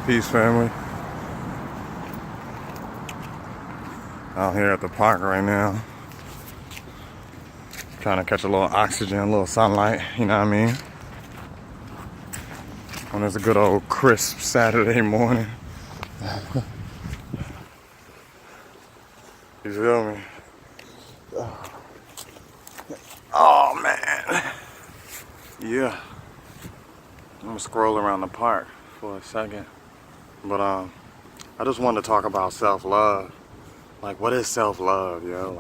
Peace, family. Out here at the park right now. Trying to catch a little oxygen, a little sunlight, you know what I mean? On this good old crisp Saturday morning. You feel me? Oh, man. Yeah. I'm gonna scroll around the park for a second. But I just wanted to talk about self-love. Like, what is self-love, yo?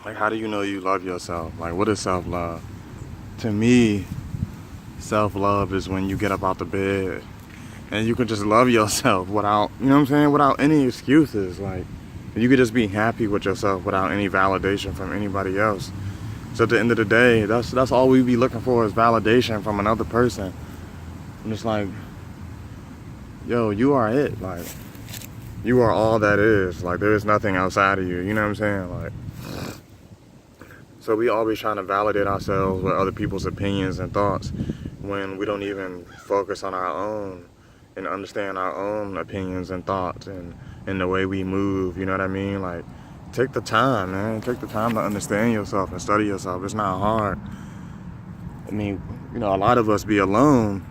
Like, how do you know you love yourself? Like, what is self-love? To me, self-love is when you get up out the bed and you can just love yourself without, you know what I'm saying? Without any excuses. Like, you could just be happy with yourself without any validation from anybody else. So at the end of the day, that's all we be looking for is validation from another person. I'm just like, yo, you are it. Like, you are all that is. Like, there is nothing outside of you. You know what I'm saying? Like, so we always trying to validate ourselves with other people's opinions and thoughts when we don't even focus on our own and understand our own opinions and thoughts and the way we move. You know what I mean? Like, take the time, man. Take the time to understand yourself and study yourself. It's not hard. I mean, you know, a lot of us be alone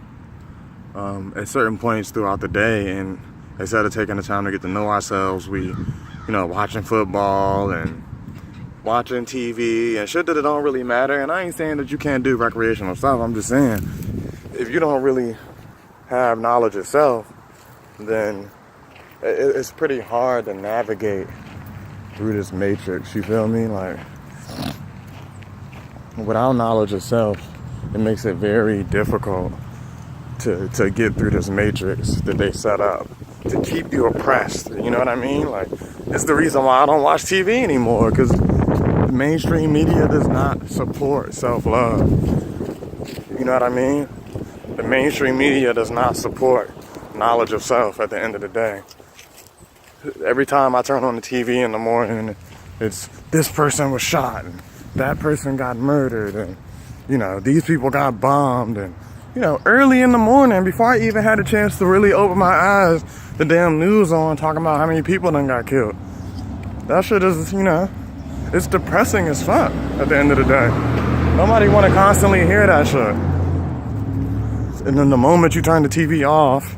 at certain points throughout the day, and instead of taking the time to get to know ourselves, we, you know, watching football and watching TV and shit that it don't really matter. And I ain't saying that you can't do recreational stuff. I'm just saying, if you don't really have knowledge of self, then it's pretty hard to navigate through this matrix. You feel me? Like, without knowledge of self, it makes it very difficult to get through this matrix that they set up to keep you oppressed. You know what I mean? Like, it's the reason why I don't watch TV anymore, because the mainstream media does not support self-love. You know what I mean? The mainstream media does not support knowledge of self at the end of the day. Every time I turn on the TV in the morning, it's this person was shot and that person got murdered and, you know, these people got bombed. And, you know, early in the morning, before I even had a chance to really open my eyes, the damn news on talking about how many people done got killed. That shit is, you know, it's depressing as fuck at the end of the day. Nobody want to constantly hear that shit. And then the moment you turn the TV off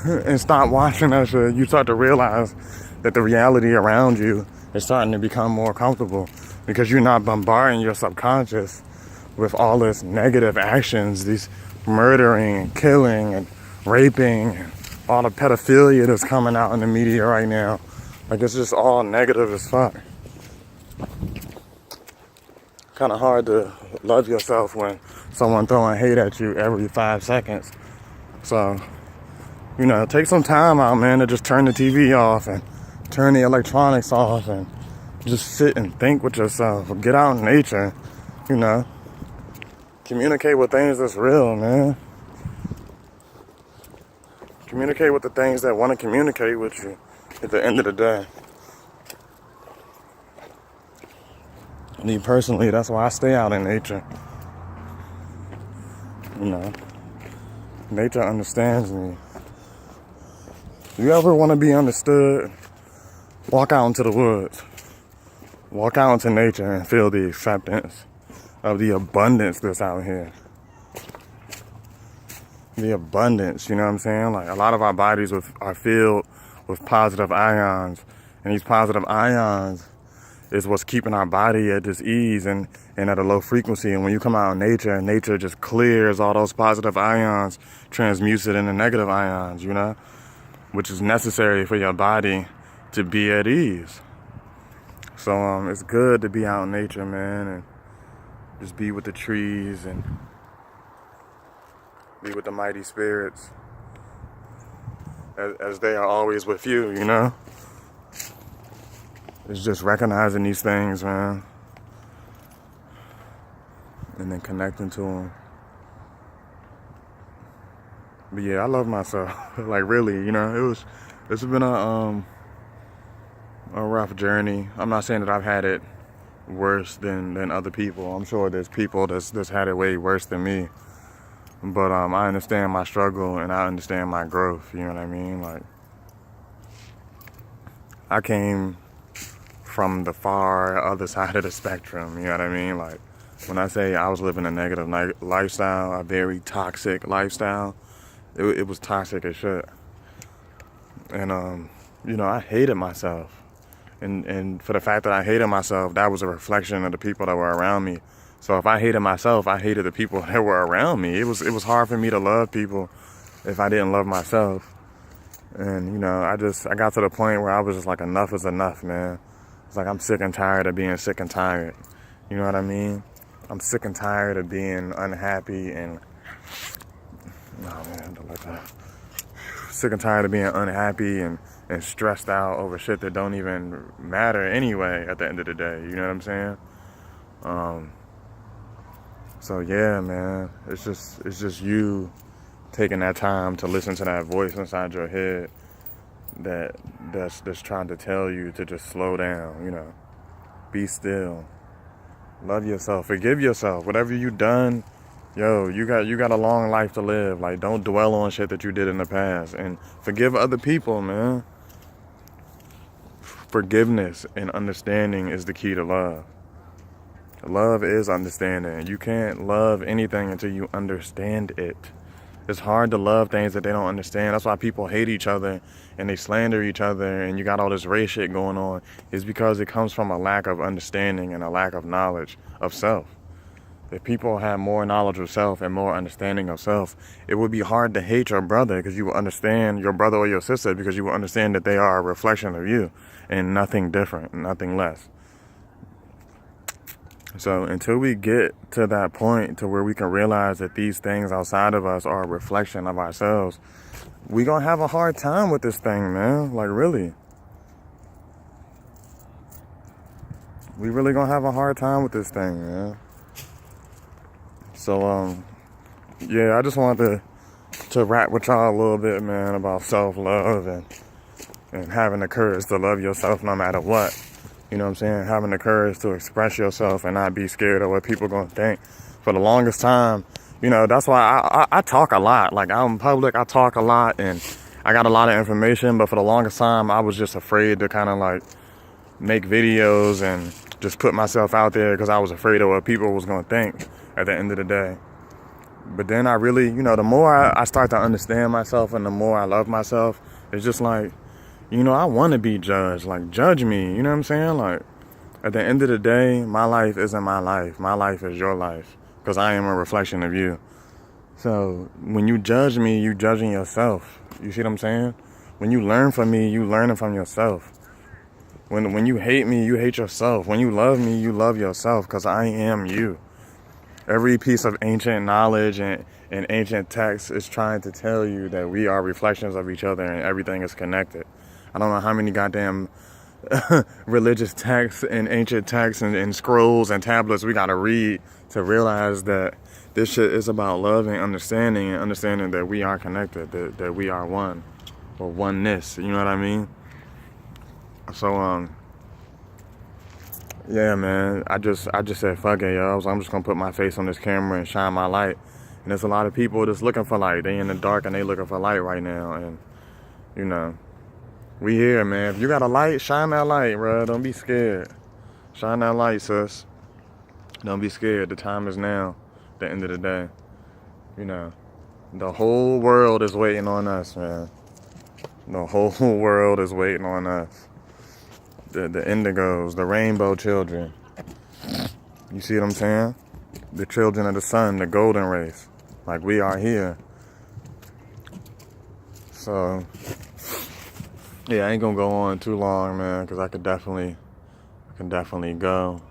and stop watching that shit, you start to realize that the reality around you is starting to become more comfortable, because you're not bombarding your subconscious with all this negative actions, these murdering and killing and raping and all the pedophilia that's coming out in the media right now. Like, it's just all negative as fuck. Kind of hard to love yourself when someone throwing hate at you every 5 seconds. So, you know, take some time out, man, to just turn the TV off and turn the electronics off and just sit and think with yourself. Or get out in nature, you know. Communicate with things that's real, man. Communicate with the things that want to communicate with you at the end of the day. Me personally, that's why I stay out in nature. You know, nature understands me. If you ever want to be understood, walk out into the woods. Walk out into nature and feel the acceptance of the abundance that's out here. The abundance, you know what I'm saying? Like, a lot of our bodies are filled with positive ions. And these positive ions is what's keeping our body at this ease and at a low frequency. And when you come out in nature just clears all those positive ions, transmutes it into negative ions, you know, which is necessary for your body to be at ease. So it's good to be out in nature, man, and just be with the trees and be with the mighty spirits as they are always with you, you know. It's just recognizing these things, man, and then connecting to them. But yeah, I love myself. Like, really, you know, it's been a rough journey. I'm not saying that I've had it worse than other people. I'm sure there's people that's had it way worse than me. But I understand my struggle and I understand my growth. You know what I mean? Like, I came from the far other side of the spectrum. You know what I mean? Like, when I say I was living a negative lifestyle, a very toxic lifestyle, it was toxic as shit. And you know, I hated myself. And for the fact that I hated myself, that was a reflection of the people that were around me. So if I hated myself, I hated the people that were around me. It was hard for me to love people if I didn't love myself. And, you know, I got to the point where I was just like, enough is enough, man. It's like, I'm sick and tired of being sick and tired. You know what I mean? I'm sick and tired of being unhappy and, oh man, don't like that. Sick and tired of being unhappy and stressed out over shit that don't even matter anyway at the end of the day. You know what I'm saying? So yeah, man, it's just you taking that time to listen to that voice inside your head that's trying to tell you to just slow down, you know, be still, love yourself, forgive yourself, whatever you done. Yo, you got a long life to live. Like, don't dwell on shit that you did in the past, and forgive other people, man. Forgiveness and understanding is the key to love. Love is understanding. You can't love anything until you understand it. It's hard to love things that they don't understand. That's why people hate each other and they slander each other, and you got all this race shit going on. It's because it comes from a lack of understanding and a lack of knowledge of self. If people had more knowledge of self and more understanding of self, it would be hard to hate your brother, because you will understand your brother or your sister, because you will understand that they are a reflection of you and nothing different, nothing less. So until we get to that point to where we can realize that these things outside of us are a reflection of ourselves, we gonna have a hard time with this thing, man. Like, really. We really gonna have a hard time with this thing, man. So, yeah, I just wanted to rap with y'all a little bit, man, about self-love and having the courage to love yourself no matter what. You know what I'm saying? Having the courage to express yourself and not be scared of what people gonna think. For the longest time, you know, that's why I talk a lot. Like, out in public, I talk a lot and I got a lot of information, but for the longest time, I was just afraid to kind of like make videos and just put myself out there, because I was afraid of what people was gonna think at the end of the day. But then I really, you know, the more I start to understand myself and the more I love myself, it's just like, you know, I want to be judged. Like, judge me, you know what I'm saying? Like, at the end of the day, my life isn't my life. My life is your life, because I am a reflection of you. So when you judge me, you judging yourself. You see what I'm saying? When you learn from me, you learning from yourself. When you hate me, you hate yourself. When you love me, you love yourself, because I am you. Every piece of ancient knowledge and ancient text is trying to tell you that we are reflections of each other and everything is connected. I don't know how many goddamn religious texts and ancient texts and scrolls and tablets we gotta read to realize that this shit is about love and understanding that we are connected, that we are one, or oneness, you know what I mean? So, yeah, man, I just said, fuck it, yo. I'm just gonna put my face on this camera and shine my light. And there's a lot of people that's looking for light. They in the dark and they looking for light right now. And, you know, we here, man. If you got a light, shine that light, bro. Don't be scared. Shine that light, sis. Don't be scared. The time is now. At the end of the day, you know, the whole world is waiting on us, man. The whole world is waiting on us. The indigos, the rainbow children. You see what I'm saying? The children of the sun, the golden race. Like, we are here. So, yeah, I ain't gonna go on too long, man, because I can definitely go.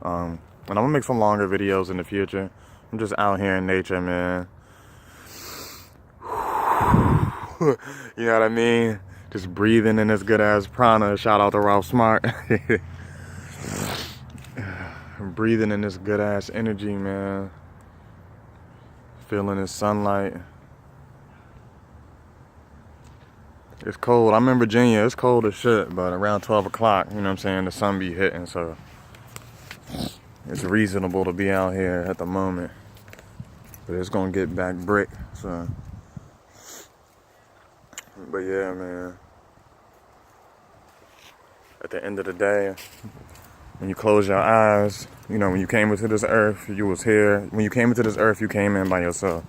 And I'm gonna make some longer videos in the future. I'm just out here in nature, man. You know what I mean? Just breathing in this good ass prana. Shout out to Ralph Smart. Breathing in this good ass energy, man. Feeling this sunlight. It's cold. I'm in Virginia. It's cold as shit, but around 12 o'clock, you know what I'm saying, the sun be hitting, so it's reasonable to be out here at the moment. but it's gonna get back brick. So, but yeah, man. At the end of the day, when you close your eyes, you know, when you came into this earth, you was here. When you came into this earth, you came in by yourself.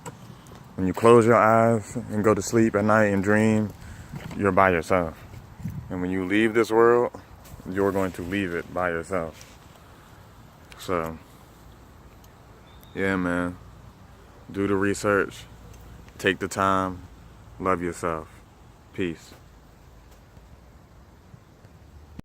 When you close your eyes and go to sleep at night and dream, you're by yourself. And when you leave this world, you're going to leave it by yourself. So, yeah, man. Do the research. Take the time. Love yourself. Peace.